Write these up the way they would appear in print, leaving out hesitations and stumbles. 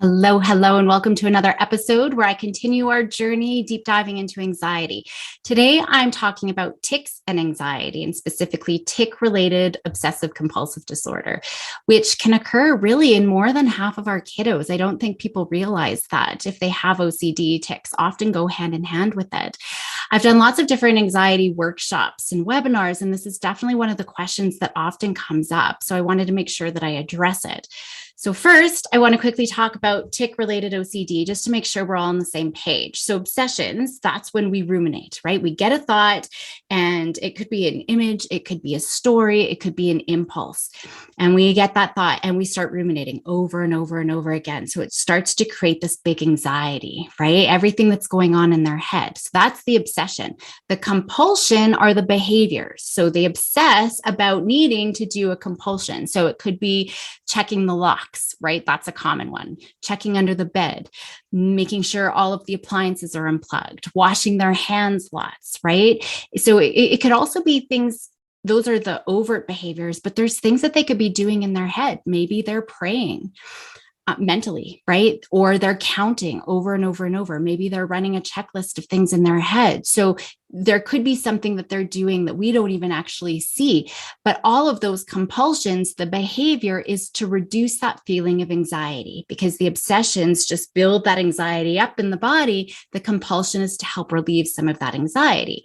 Hello, hello, and welcome to another episode where I continue our journey deep diving into anxiety. Today, I'm talking about tics and anxiety, and specifically tic-related obsessive compulsive disorder, which can occur really in more than half of our kiddos. I don't think people realize that if they have OCD, tics often go hand in hand with it. I've done lots of different anxiety workshops and webinars, and this is definitely one of the questions that often comes up. So I wanted to make sure that I address it. So first, I want to quickly talk about tic-related OCD, just to make sure we're all on the same page. So obsessions, that's when we ruminate, right? We get a thought, and it could be an image, it could be a story, it could be an impulse. And we get that thought and we start ruminating over and over and over again. So it starts to create this big anxiety, right? Everything that's going on in their head. So that's the obsession. The compulsion are the behaviors. So they obsess about needing to do a compulsion. So it could be checking the locks, right? That's a common one. Checking under the bed, making sure all of the appliances are unplugged, washing their hands lots, right? So it could also be things, those are the overt behaviors, but there's things that they could be doing in their head. Maybe they're praying mentally, right? Or they're counting over and over and over. Maybe they're running a checklist of things in their head. So there could be something that they're doing that we don't even actually see. But all of those compulsions, the behavior is to reduce that feeling of anxiety, because the obsessions just build that anxiety up in the body. The compulsion is to help relieve some of that anxiety.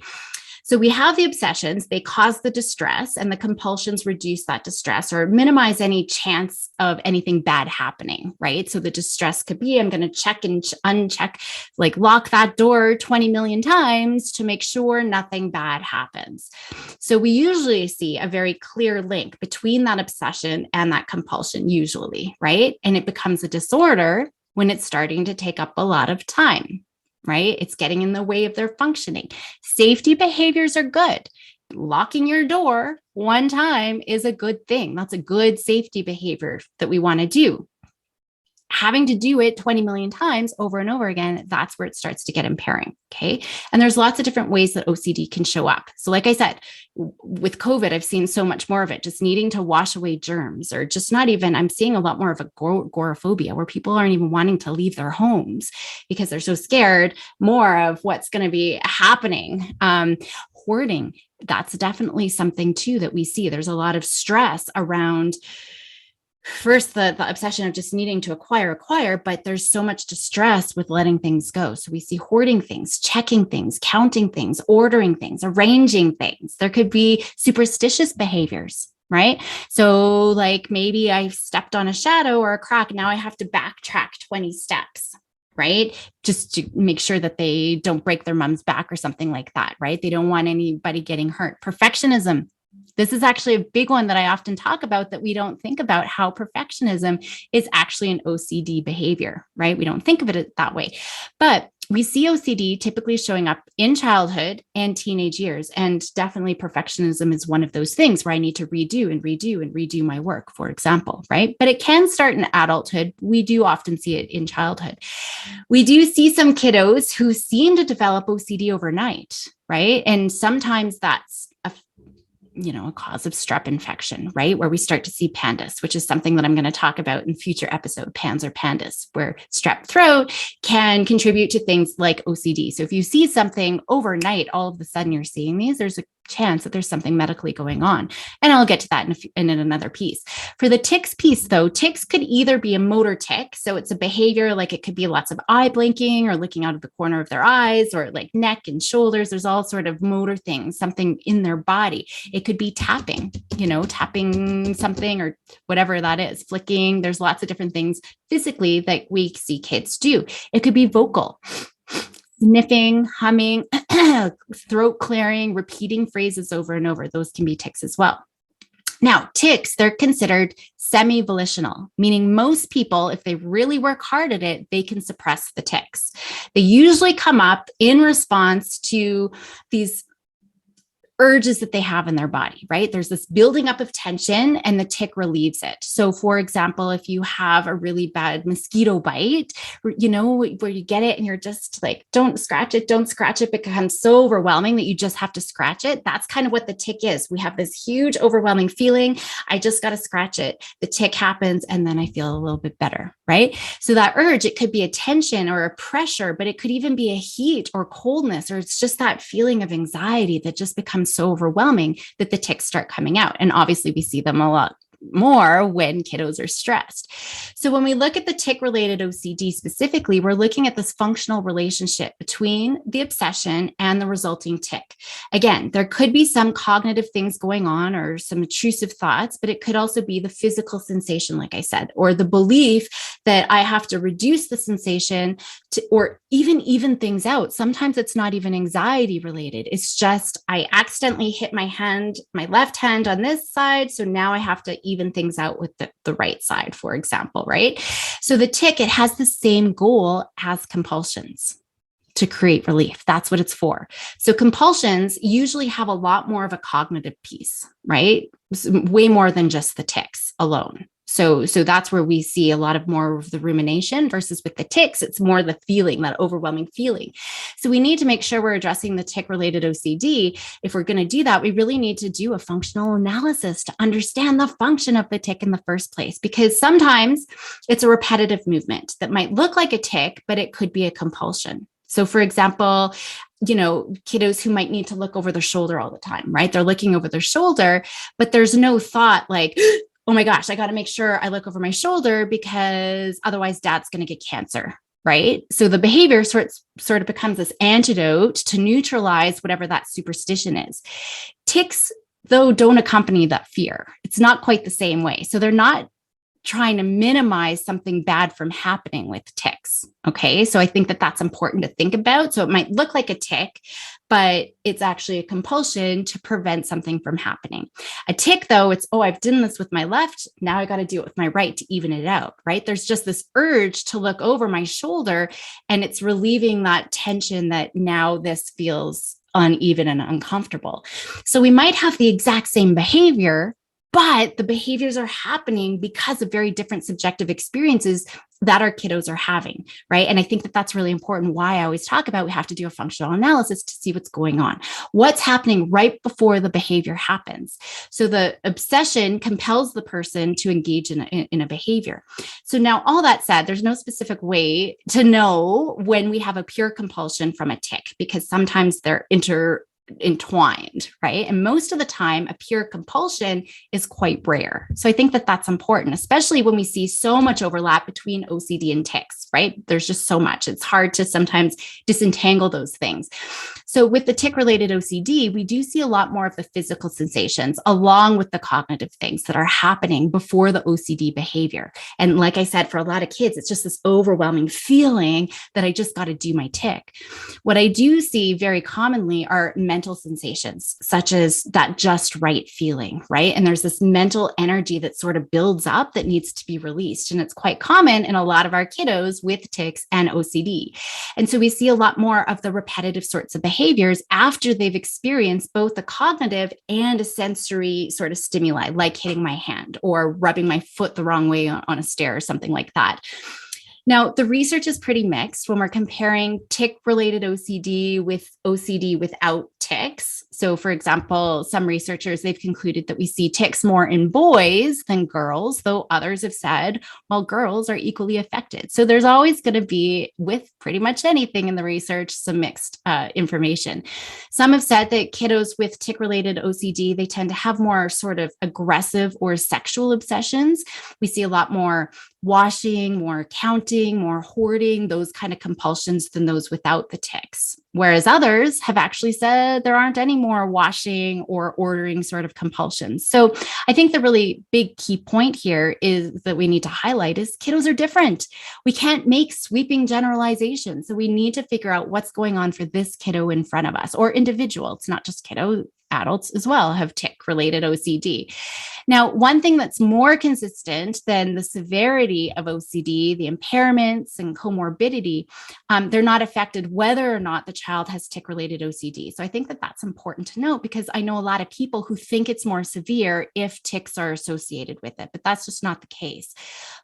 So we have the obsessions, they cause the distress, and the compulsions reduce that distress or minimize any chance of anything bad happening, right? So the distress could be, I'm going to check and uncheck, like lock that door 20 million times to make sure nothing bad happens. So we usually see a very clear link between that obsession and that compulsion, usually, right? And it becomes a disorder when it's starting to take up a lot of time. Right? It's getting in the way of their functioning. Safety behaviors are good. Locking your door one time is a good thing. That's a good safety behavior that we want to do. Having to do it 20 million times over and over again, that's where it starts to get impairing. Okay. And there's lots of different ways that OCD can show up. So like I said, with COVID, I've seen so much more of it, just needing to wash away germs, or just not even, I'm seeing a lot more of a agoraphobia, where people aren't even wanting to leave their homes because they're so scared more of what's going to be happening. Hoarding, that's definitely something too that we see. There's a lot of stress around first the obsession of just needing to acquire, but there's so much distress with letting things go. So we see hoarding things, checking things, counting things, ordering things, arranging things. There could be superstitious behaviors, right? So like maybe I stepped on a shadow or a crack. Now I have to backtrack 20 steps, right? Just to make sure that they don't break their mom's back or something like that, right? They don't want anybody getting hurt. Perfectionism. This is actually a big one that I often talk about, that we don't think about how perfectionism is actually an OCD behavior, right? We don't think of it that way, but we see OCD typically showing up in childhood and teenage years. And definitely perfectionism is one of those things where I need to redo my work, for example, right? But it can start in adulthood. We do often see it in childhood. We do see some kiddos who seem to develop OCD overnight, right? And sometimes that's a cause of strep infection, right? Where we start to see PANDAS, which is something that I'm going to talk about in future episode, PANS or PANDAS, where strep throat can contribute to things like OCD. So if you see something overnight, all of a sudden you're seeing these, there's a chance that there's something medically going on. And I'll get to that in another piece. For the tics piece though, tics could either be a motor tic. So it's a behavior, like it could be lots of eye blinking or looking out of the corner of their eyes, or like neck and shoulders. There's all sort of motor things, something in their body. It could be tapping, tapping something or whatever that is, flicking. There's lots of different things physically that we see kids do. It could be vocal, sniffing, humming, throat clearing, repeating phrases over and over. Those can be tics as well. Now, tics, they're considered semi-volitional, meaning most people, if they really work hard at it, they can suppress the tics. They usually come up in response to these urges that they have in their body, right? There's this building up of tension and the tic relieves it. So for example, if you have a really bad mosquito bite, where you get it and you're just like, don't scratch it, it becomes so overwhelming that you just have to scratch it. That's kind of what the tic is. We have this huge overwhelming feeling. I just got to scratch it. The tic happens and then I feel a little bit better, right? So that urge, it could be a tension or a pressure, but it could even be a heat or coldness, or it's just that feeling of anxiety that just becomes so overwhelming that the tics start coming out. And obviously we see them a lot more when kiddos are stressed. So when we look at the tic-related OCD specifically, we're looking at this functional relationship between the obsession and the resulting tic. Again, there could be some cognitive things going on or some intrusive thoughts, but it could also be the physical sensation, like I said, or the belief that I have to reduce the sensation or even things out. Sometimes it's not even anxiety related. It's just I accidentally hit my left hand on this side. So now I have to even things out with the right side, for example, right? So the tic, it has the same goal as compulsions, to create relief. That's what it's for. So compulsions usually have a lot more of a cognitive piece, right? Way more than just the tics alone. So that's where we see a lot of more of the rumination versus with the tics, it's more the feeling, that overwhelming feeling. So we need to make sure we're addressing the tic-related OCD. If we're going to do that, we really need to do a functional analysis to understand the function of the tic in the first place, because sometimes it's a repetitive movement that might look like a tic, but it could be a compulsion. So for example, kiddos who might need to look over their shoulder all the time, right? They're looking over their shoulder, but there's no thought like, oh my gosh, I got to make sure I look over my shoulder because otherwise dad's going to get cancer, right? So the behavior sort of becomes this antidote to neutralize whatever that superstition is. Tics, though, don't accompany that fear. It's not quite the same way. So they're not trying to minimize something bad from happening with tics. Okay. So I think that that's important to think about. So it might look like a tic, but it's actually a compulsion to prevent something from happening. A tic, though, it's, oh, I've done this with my left. Now I got to do it with my right to even it out, right? There's just this urge to look over my shoulder and it's relieving that tension that now this feels uneven and uncomfortable. So we might have the exact same behavior, but the behaviors are happening because of very different subjective experiences that our kiddos are having, right? And I think that that's really important. Why I always talk about we have to do a functional analysis to see what's going on, what's happening right before the behavior happens. So the obsession compels the person to engage in a behavior. So now, all that said, there's no specific way to know when we have a pure compulsion from a tic, because sometimes they're entwined, right? And most of the time, a pure compulsion is quite rare. So I think that that's important, especially when we see so much overlap between OCD and tics, right? There's just so much. It's hard to sometimes disentangle those things. So with the tic-related OCD, we do see a lot more of the physical sensations along with the cognitive things that are happening before the OCD behavior. And like I said, for a lot of kids, it's just this overwhelming feeling that I just got to do my tic. What I do see very commonly are mental sensations, such as that just right feeling, right? And there's this mental energy that sort of builds up that needs to be released. And it's quite common in a lot of our kiddos with tics and OCD. And so we see a lot more of the repetitive sorts of behaviors after they've experienced both a cognitive and a sensory sort of stimuli, like hitting my hand or rubbing my foot the wrong way on a stair or something like that. Now, the research is pretty mixed when we're comparing tic-related OCD with OCD without tics. So, for example, some researchers, they've concluded that we see tics more in boys than girls, though others have said, well, girls are equally affected. So there's always going to be, with pretty much anything in the research, some mixed information. Some have said that kiddos with tic-related OCD, they tend to have more sort of aggressive or sexual obsessions. We see a lot more washing, more counting, more hoarding, those kind of compulsions than those without the tics. Whereas others have actually said there aren't any more washing or ordering sort of compulsions. So I think the really big key point here is that we need to highlight is kiddos are different. We can't make sweeping generalizations. So we need to figure out what's going on for this kiddo in front of us, or individual. It's not just kiddo. adults as well have tic-related OCD. Now, one thing that's more consistent than the severity of OCD, the impairments and comorbidity, they're not affected whether or not the child has tic-related OCD. So I think that that's important to note, because I know a lot of people who think it's more severe if tics are associated with it, but that's just not the case.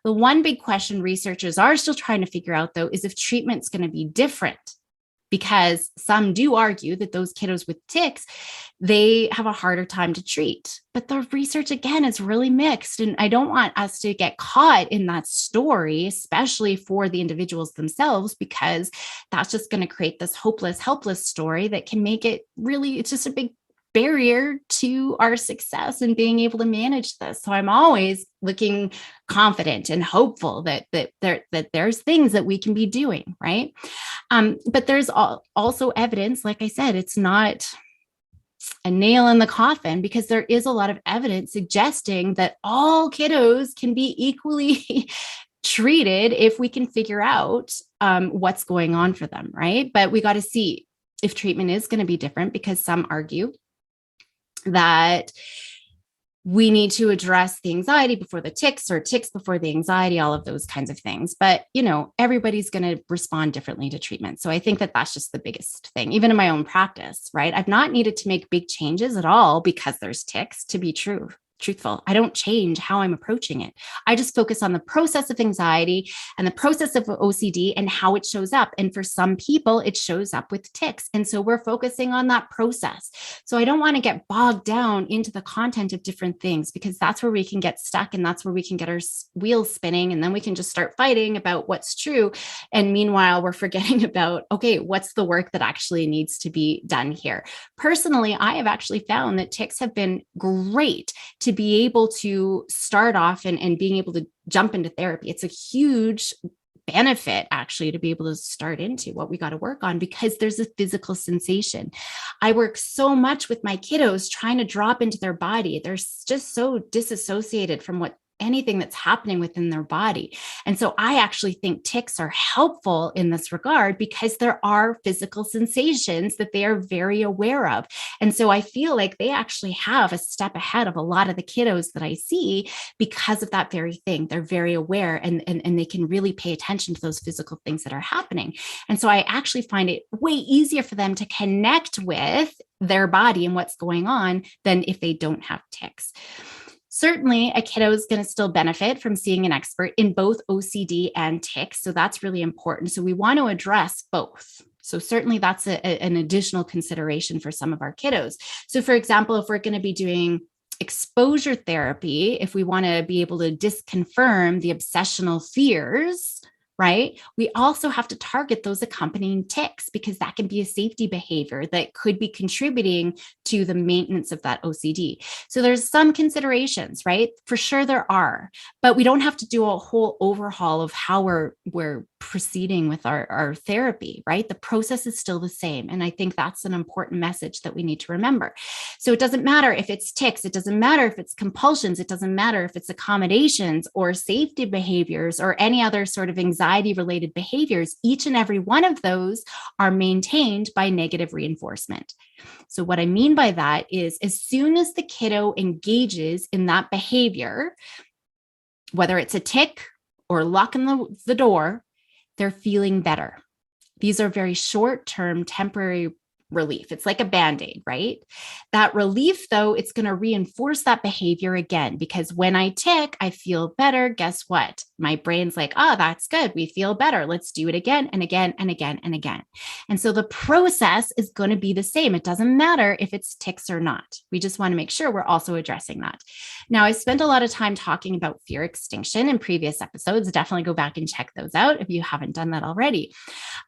The one big question researchers are still trying to figure out, though, is if treatment's going to be different, because some do argue that those kiddos with tics, they have a harder time to treat. But the research, again, is really mixed. And I don't want us to get caught in that story, especially for the individuals themselves, because that's just going to create this hopeless, helpless story that can make it really, it's just a big barrier to our success and being able to manage this. So I'm always looking confident and hopeful that there's things that we can be doing, right? But there's also evidence, like I said, it's not a nail in the coffin, because there is a lot of evidence suggesting that all kiddos can be equally treated if we can figure out what's going on for them, right? But we got to see if treatment is going to be different, because some argue that we need to address the anxiety before the tics, or tics before the anxiety, all of those kinds of things. But, everybody's going to respond differently to treatment. So I think that that's just the biggest thing, even in my own practice, right? I've not needed to make big changes at all because there's tics, to be truthful. I don't change how I'm approaching it. I just focus on the process of anxiety and the process of OCD and how it shows up. And for some people, it shows up with tics. And so we're focusing on that process. So I don't want to get bogged down into the content of different things, because that's where we can get stuck, and that's where we can get our wheels spinning. And then we can just start fighting about what's true. And meanwhile, we're forgetting about, okay, what's the work that actually needs to be done here? Personally, I have actually found that tics have been great to be able to start off and being able to jump into therapy. It's a huge benefit, actually, to be able to start into what we got to work on, because there's a physical sensation. I work so much with my kiddos trying to drop into their body. They're just so disassociated from anything that's happening within their body. And so I actually think tics are helpful in this regard, because there are physical sensations that they are very aware of. And so I feel like they actually have a step ahead of a lot of the kiddos that I see because of that very thing. They're very aware, and they can really pay attention to those physical things that are happening. And so I actually find it way easier for them to connect with their body and what's going on than if they don't have tics. Certainly, a kiddo is going to still benefit from seeing an expert in both OCD and tics. So that's really important. So we want to address both. So certainly that's an additional consideration for some of our kiddos. So for example, if we're going to be doing exposure therapy, if we want to be able to disconfirm the obsessional fears, right? We also have to target those accompanying tics, because that can be a safety behavior that could be contributing to the maintenance of that OCD. So there's some considerations, right? For sure there are, but we don't have to do a whole overhaul of how we're proceeding with our therapy, right? The process is still the same. And I think that's an important message that we need to remember. So it doesn't matter if it's tics, it doesn't matter if it's compulsions, it doesn't matter if it's accommodations or safety behaviors or any other sort of anxiety-related behaviors. Each and every one of those are maintained by negative reinforcement. So what I mean by that is, as soon as the kiddo engages in that behavior, whether it's a tic or locking the door, they're feeling better. These are very short-term, temporary relief. It's like a Band-Aid, right? That relief, though, it's going to reinforce that behavior again, because when I tic, I feel better. Guess what? My brain's like, that's good. We feel better. Let's do it again and again and again and again. And so the process is going to be the same. It doesn't matter if it's tics or not. We just want to make sure we're also addressing that. Now, I spent a lot of time talking about fear extinction in previous episodes. Definitely go back and check those out if you haven't done that already.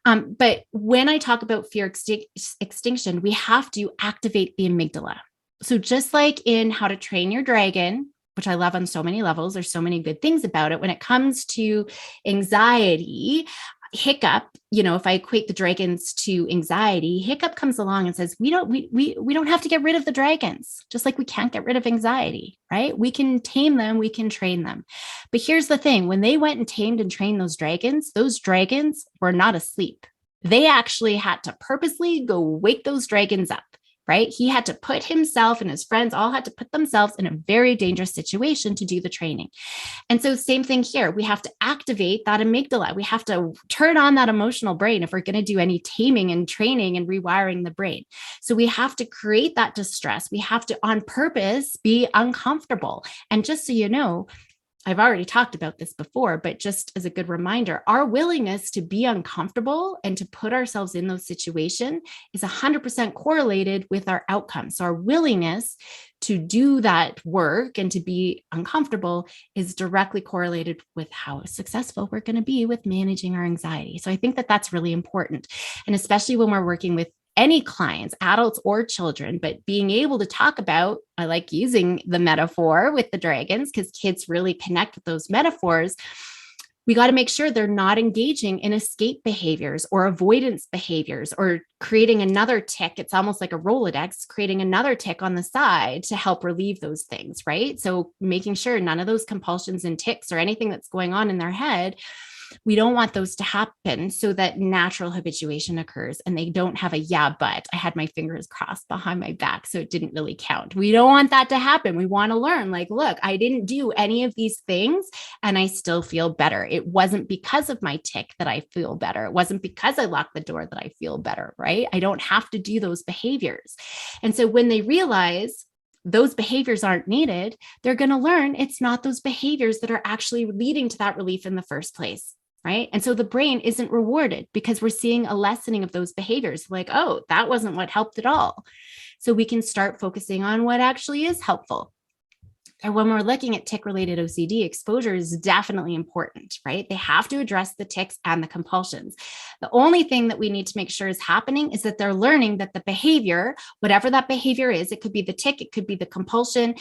But when I talk about fear extinction, we have to activate the amygdala. So just like in How to Train Your Dragon, which I love on so many levels, there's so many good things about it. When it comes to anxiety, hiccup, if I equate the dragons to anxiety, hiccup comes along and says, we don't have to get rid of the dragons, just like we can't get rid of anxiety, right? We can tame them, we can train them. But here's the thing, when they went and tamed and trained those dragons were not asleep. They actually had to purposely go wake those dragons up. right? He had to put himself and his friends all had to put themselves in a very dangerous situation to do the training. And so same thing here. We have to activate that amygdala. We have to turn on that emotional brain if we're going to do any taming and training and rewiring the brain. So we have to create that distress. We have to on purpose be uncomfortable. And just so you know, I've already talked about this before, but just as a good reminder, our willingness to be uncomfortable and to put ourselves in those situations is 100% correlated with our outcomes. So our willingness to do that work and to be uncomfortable is directly correlated with how successful we're going to be with managing our anxiety. So I think that that's really important. And especially when we're working with any clients, adults or children, but being able to talk about, I like using the metaphor with the dragons because kids really connect with those metaphors. We got to make sure they're not engaging in escape behaviors or avoidance behaviors or creating another tic. It's almost like a Rolodex, creating another tic on the side to help relieve those things, right? So making sure none of those compulsions and tics or anything that's going on in their head, we don't want those to happen so that natural habituation occurs and they don't have a but I had my fingers crossed behind my back, so it didn't really count. We don't want that to happen. We want to learn like, look, I didn't do any of these things and I still feel better. It wasn't because of my tic that I feel better. It wasn't because I locked the door that I feel better, right? I don't have to do those behaviors. And so when they realize those behaviors aren't needed, they're going to learn it's not those behaviors that are actually leading to that relief in the first place. Right. And so the brain isn't rewarded because we're seeing a lessening of those behaviors like, oh, that wasn't what helped at all. So we can start focusing on what actually is helpful. And when we're looking at tic-related OCD, exposure is definitely important, right? They have to address the tics and the compulsions. The only thing that we need to make sure is happening is that they're learning that the behavior, whatever that behavior is, it could be the tic, it could be the compulsion,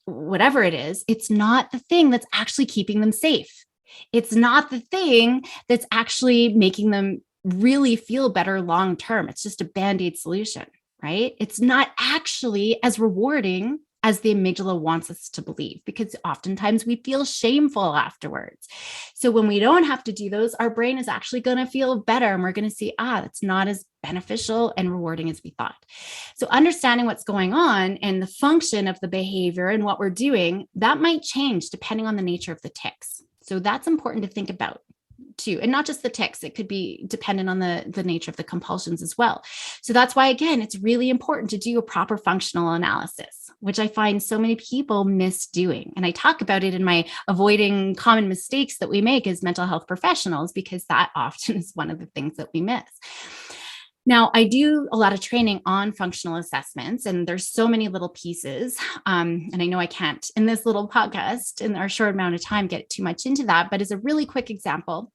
whatever it is, it's not the thing that's actually keeping them safe. It's not the thing that's actually making them really feel better long term. It's just a band-aid solution, right? It's not actually as rewarding as the amygdala wants us to believe, because oftentimes we feel shameful afterwards. So when we don't have to do those, our brain is actually going to feel better and we're going to see, that's not as beneficial and rewarding as we thought. So understanding what's going on and the function of the behavior and what we're doing, that might change depending on the nature of the tics. So that's important to think about too. And not just the tics, it could be dependent on the nature of the compulsions as well. So that's why, again, it's really important to do a proper functional analysis, which I find so many people miss doing. And I talk about it in my avoiding common mistakes that we make as mental health professionals, because that often is one of the things that we miss. Now, I do a lot of training on functional assessments, and there's so many little pieces. And I know I can't, in this little podcast, in our short amount of time, get too much into that. But as a really quick example,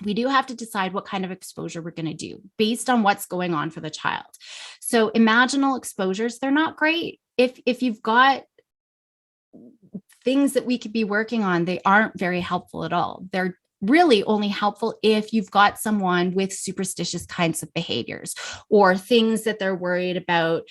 we do have to decide what kind of exposure we're going to do based on what's going on for the child. So imaginal exposures, they're not great. If you've got things that we could be working on, they aren't very helpful at all. They're really only helpful if you've got someone with superstitious kinds of behaviors or things that they're worried about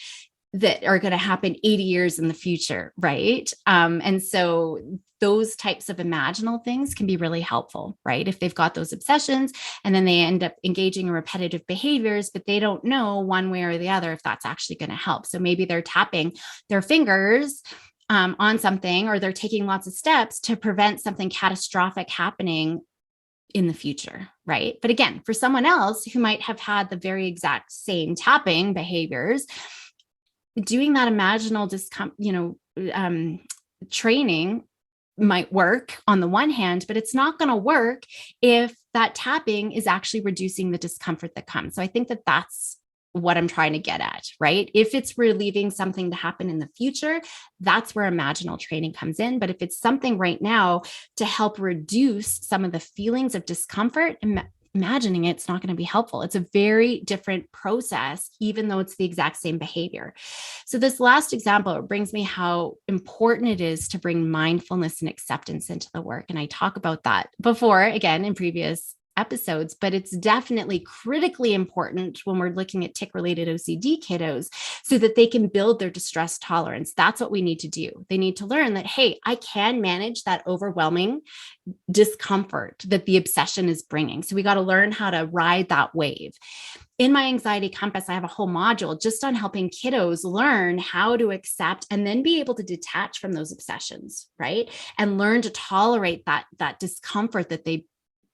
that are going to happen 80 years in the future, right? And so those types of imaginal things can be really helpful, right? If they've got those obsessions and then they end up engaging in repetitive behaviors, but they don't know one way or the other if that's actually going to help. So maybe they're tapping their fingers on something, or they're taking lots of steps to prevent something catastrophic happening in the future, right? But again, for someone else who might have had the very exact same tapping behaviors, doing that imaginal training might work on the one hand, but it's not going to work if that tapping is actually reducing the discomfort that comes. So I think that that's what I'm trying to get at, right? If it's relieving something to happen in the future, that's where imaginal training comes in. But if it's something right now to help reduce some of the feelings of discomfort, imagining it's not going to be helpful. It's a very different process, even though it's the exact same behavior. So this last example brings me how important it is to bring mindfulness and acceptance into the work. And I talk about that before, again, in previous episodes, but it's definitely critically important when we're looking at tic-related OCD kiddos so that they can build their distress tolerance. That's what we need to do. They need to learn that, hey, I can manage that overwhelming discomfort that the obsession is bringing. So we got to learn how to ride that wave. In my anxiety compass, I have a whole module just on helping kiddos learn how to accept and then be able to detach from those obsessions, right? And learn to tolerate that discomfort that they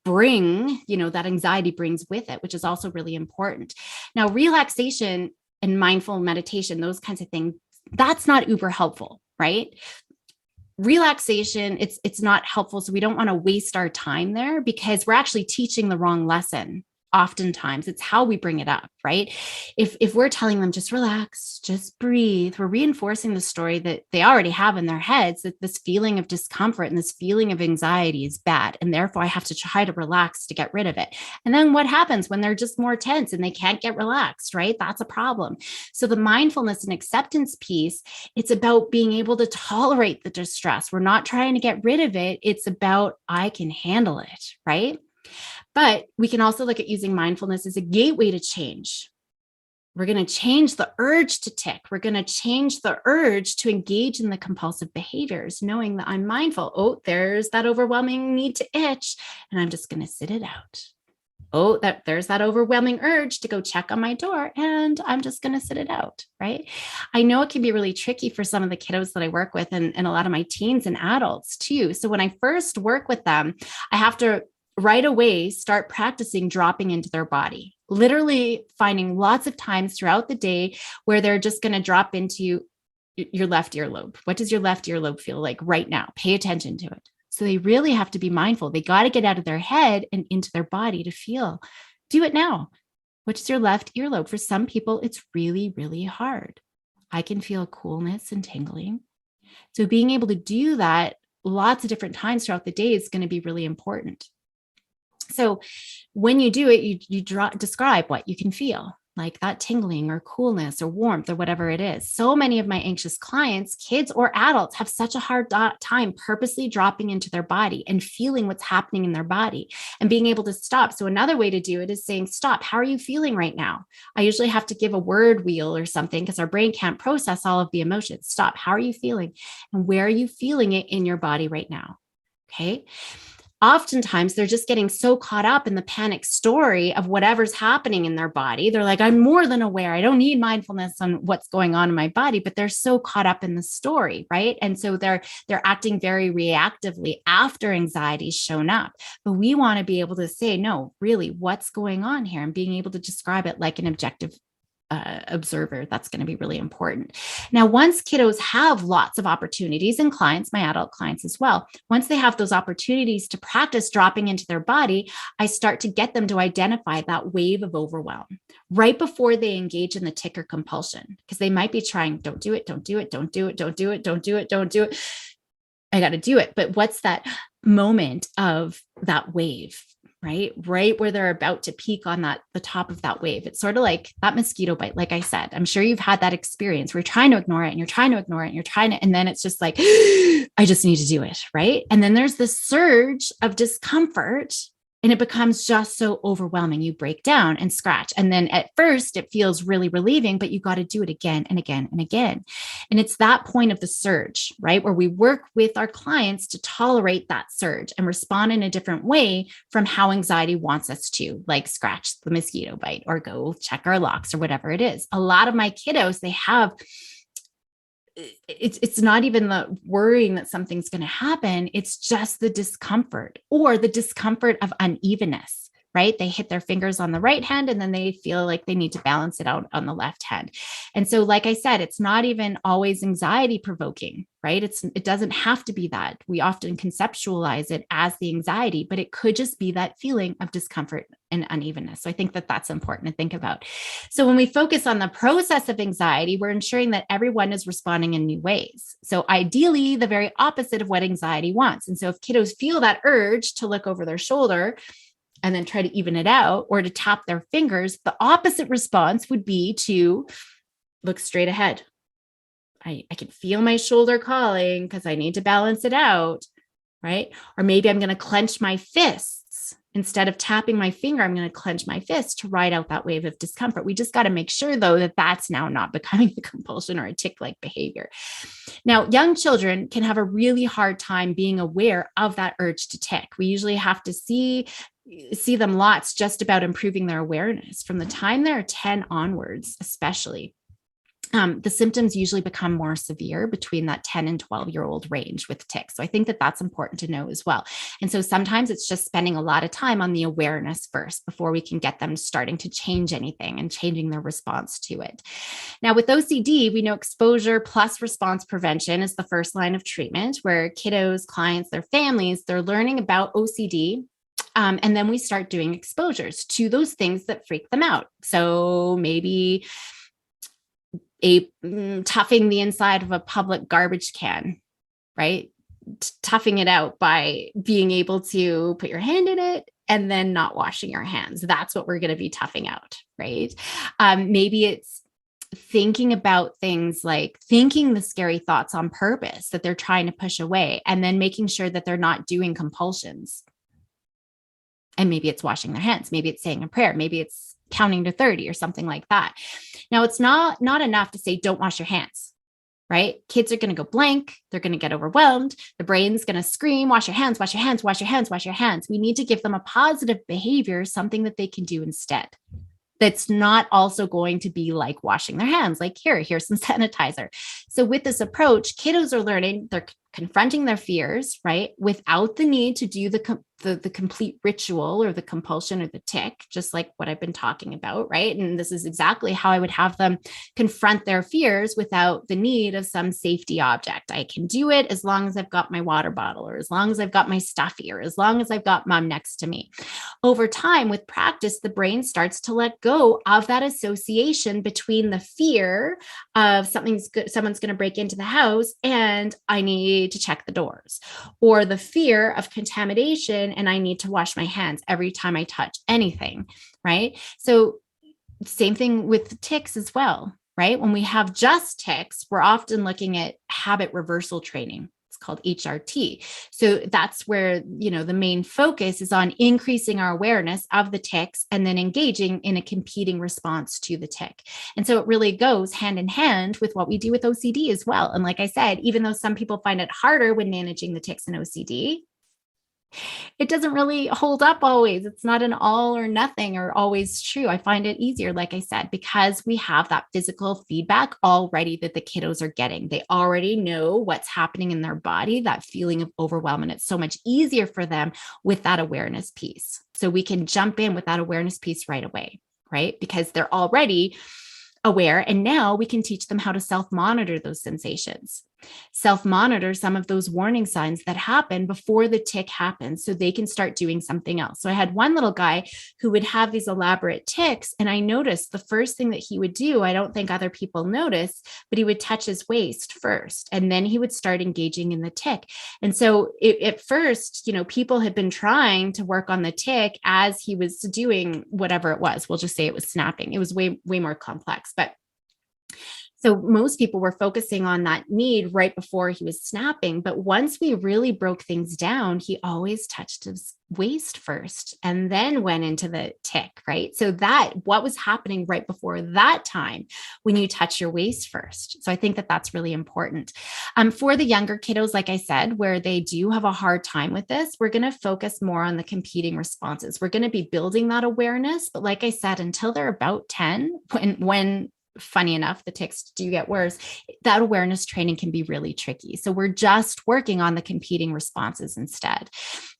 bring, that anxiety brings with it, which is also really important. Now, relaxation and mindful meditation, those kinds of things, that's not uber helpful, right? Relaxation, it's not helpful. So we don't want to waste our time there because we're actually teaching the wrong lesson. Oftentimes it's how we bring it up, right? If we're telling them just relax, just breathe, we're reinforcing the story that they already have in their heads, that this feeling of discomfort and this feeling of anxiety is bad. And therefore I have to try to relax to get rid of it. And then what happens when they're just more tense and they can't get relaxed, right? That's a problem. So the mindfulness and acceptance piece, it's about being able to tolerate the distress. We're not trying to get rid of it. It's about, I can handle it, right? But we can also look at using mindfulness as a gateway to change. We're going to change the urge to tic. We're going to change the urge to engage in the compulsive behaviors, knowing that I'm mindful. Oh, there's that overwhelming need to itch, and I'm just going to sit it out. Oh, there's that overwhelming urge to go check on my door, and I'm just going to sit it out, right? I know it can be really tricky for some of the kiddos that I work with and a lot of my teens and adults too. So when I first work with them, I have to right away start practicing dropping into their body, literally finding lots of times throughout the day where they're just going to drop into your left earlobe. What does your left earlobe feel like right now? Pay attention to it. So they really have to be mindful. They got to get out of their head and into their body to feel. Do it now. Which is your left earlobe? For some people, it's really, really hard. I can feel coolness and tingling. So being able to do that lots of different times throughout the day is going to be really important. So when you do it, you describe what you can feel, like that tingling or coolness or warmth or whatever it is. So many of my anxious clients, kids or adults, have such a hard time purposely dropping into their body and feeling what's happening in their body and being able to stop. So another way to do it is saying, stop. How are you feeling right now? I usually have to give a word wheel or something because our brain can't process all of the emotions. Stop. How are you feeling? And where are you feeling it in your body right now? Okay. Oftentimes they're just getting so caught up in the panic story of whatever's happening in their body. They're like, I'm more than aware. I don't need mindfulness on what's going on in my body, but they're so caught up in the story, right? And so they're acting very reactively after anxiety's shown up. But we want to be able to say, no, really, what's going on here? And being able to describe it like an objective observer. That's going to be really important. Now, once kiddos have lots of opportunities, and clients, my adult clients as well, once they have those opportunities to practice dropping into their body, I start to get them to identify that wave of overwhelm right before they engage in the tic or compulsion, because they might be trying, don't do it, don't do it, don't do it, don't do it, don't do it, don't do it. I got to do it. But what's that moment of that wave? Right where they're about to peak on the top of that wave. It's sort of like that mosquito bite. Like I said, I'm sure you've had that experience where you're trying to ignore it and you're trying to ignore it and you're trying to, and then it's just like, I just need to do it. Right. And then there's this surge of discomfort and it becomes just so overwhelming. You break down and scratch. And then at first it feels really relieving, but you got to do it again and again and again. And it's that point of the surge, right? Where we work with our clients to tolerate that surge and respond in a different way from how anxiety wants us to, like scratch the mosquito bite or go check our locks or whatever it is. A lot of my kiddos, they have it's not even the worrying that something's going to happen. It's just the discomfort or the discomfort of unevenness, right? They hit their fingers on the right hand and then they feel like they need to balance it out on the left hand. And so, like I said, it's not even always anxiety provoking, right? It doesn't have to be that. We often conceptualize it as the anxiety, but it could just be that feeling of discomfort and unevenness. So I think that that's important to think about. So when we focus on the process of anxiety, we're ensuring that everyone is responding in new ways. So ideally, the very opposite of what anxiety wants. And so if kiddos feel that urge to look over their shoulder and then try to even it out or to tap their fingers, the opposite response would be to look straight ahead. I can feel my shoulder calling because I need to balance it out, right? Or maybe I'm going to clench my fists Instead of tapping my finger, I'm going to clench my fist to ride out that wave of discomfort. We just got to make sure, though, that that's now not becoming a compulsion or a tic-like behavior. Now, young children can have a really hard time being aware of that urge to tic. We usually have to see them lots just about improving their awareness from the time they're 10 onwards, especially. The symptoms usually become more severe between that 10 and 12-year-old range with tics. So I think that that's important to know as well. And so sometimes it's just spending a lot of time on the awareness first before we can get them starting to change anything and changing their response to it. Now, with OCD, we know exposure plus response prevention is the first line of treatment, where kiddos, clients, their families, they're learning about OCD. And then we start doing exposures to those things that freak them out. So maybe toughing the inside of a public garbage can, right? Toughing it out by being able to put your hand in it and then not washing your hands. That's what we're going to be toughing out, right? Maybe it's thinking about things like thinking the scary thoughts on purpose that they're trying to push away, and then making sure that they're not doing compulsions. And maybe it's washing their hands. Maybe it's saying a prayer. Maybe it's counting to 30 or something like that. Now, it's not enough to say, don't wash your hands, right? Kids are going to go blank. They're going to get overwhelmed. The brain's going to scream, wash your hands, wash your hands, wash your hands, wash your hands. We need to give them a positive behavior, something that they can do instead. That's not also going to be like washing their hands, like here's some sanitizer. So with this approach, kiddos are learning, they're confronting their fears, right? Without the need to do the complete ritual or the compulsion or the tic, just like what I've been talking about, right? And this is exactly how I would have them confront their fears without the need of some safety object. I can do it as long as I've got my water bottle, or as long as I've got my stuffy, or as long as I've got mom next to me. Over time, with practice, the brain starts to let go of that association between the fear of someone's going to break into the house and I need to check the doors, or the fear of contamination and I need to wash my hands every time I touch anything, right? So same thing with tics as well, right? When we have just tics, we're often looking at habit reversal training. Called HRT. So that's where, the main focus is on increasing our awareness of the tics and then engaging in a competing response to the tic. And so it really goes hand in hand with what we do with OCD as well. And like I said, even though some people find it harder when managing the tics and OCD, it doesn't really hold up always. It's not an all or nothing or always true. I find it easier, like I said, because we have that physical feedback already that the kiddos are getting. They already know what's happening in their body, that feeling of overwhelm. And it's so much easier for them with that awareness piece. So we can jump in with that awareness piece right away, right? Because they're already aware. And now we can teach them how to self-monitor those sensations, self-monitor some of those warning signs that happen before the tic happens so they can start doing something else. So I had one little guy who would have these elaborate tics, and I noticed the first thing that he would do, I don't think other people notice, but he would touch his waist first, and then he would start engaging in the tic. And so at first, people had been trying to work on the tic as he was doing whatever it was. We'll just say it was snapping. It was way more complex, but so most people were focusing on that need right before he was snapping. But once we really broke things down, he always touched his waist first and then went into the tic, right? So that what was happening right before that time when you touch your waist first. So I think that that's really important. For the younger kiddos, like I said, where they do have a hard time with this, we're going to focus more on the competing responses. We're going to be building that awareness. But like I said, until they're about 10, when funny enough, the tics do get worse, that awareness training can be really tricky. So we're just working on the competing responses instead.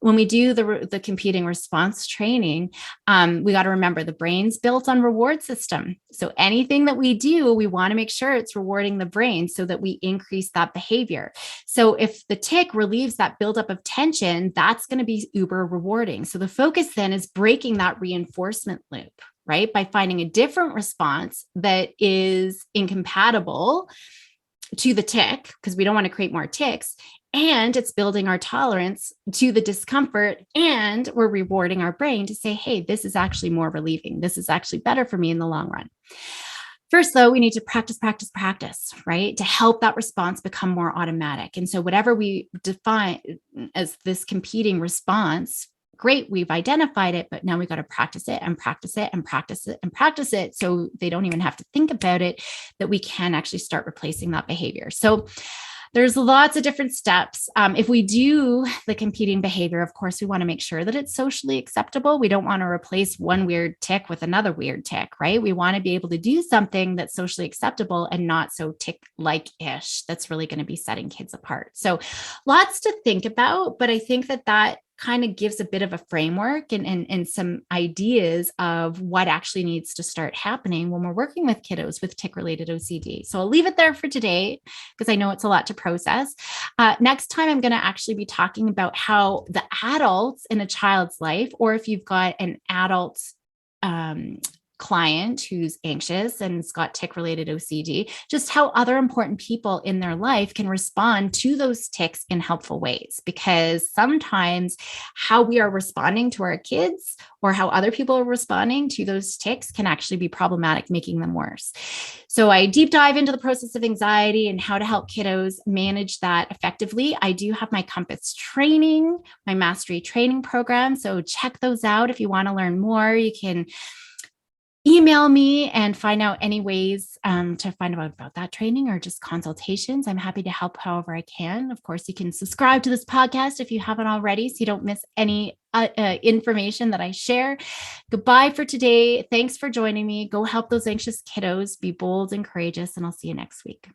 When we do the competing response training, we got to remember the brain's built on reward system. So anything that we do, we want to make sure it's rewarding the brain so that we increase that behavior. So if the tic relieves that buildup of tension, that's going to be uber rewarding. So the focus then is breaking that reinforcement loop, right? By finding a different response that is incompatible to the tic, because we don't want to create more tics, and it's building our tolerance to the discomfort, and we're rewarding our brain to say, hey, this is actually more relieving. This is actually better for me in the long run. First, though, we need to practice, right? To help that response become more automatic. And so whatever we define as this competing response, great, we've identified it, but now we got to practice it and practice it and practice it and practice it. So they don't even have to think about it, that we can actually start replacing that behavior. So there's lots of different steps. If we do the competing behavior, of course, we want to make sure that it's socially acceptable. We don't want to replace one weird tic with another weird tic, right? We want to be able to do something that's socially acceptable and not so tic-like-ish. That's really going to be setting kids apart. So lots to think about, but I think that kind of gives a bit of a framework and some ideas of what actually needs to start happening when we're working with kiddos with tic-related OCD. So I'll leave it there for today because I know it's a lot to process. Next time, I'm going to actually be talking about how the adults in a child's life, or if you've got an adult client who's anxious and has got tic-related OCD, just how other important people in their life can respond to those tics in helpful ways. Because sometimes how we are responding to our kids or how other people are responding to those tics can actually be problematic, making them worse. So I deep dive into the process of anxiety and how to help kiddos manage that effectively. I do have my Compass training, my mastery training program. So check those out. If you want to learn more, you can email me and find out any ways to find out about that training or just consultations. I'm happy to help however I can. Of course, you can subscribe to this podcast if you haven't already, so you don't miss any information that I share. Goodbye for today. Thanks for joining me. Go help those anxious kiddos. Be bold and courageous, and I'll see you next week.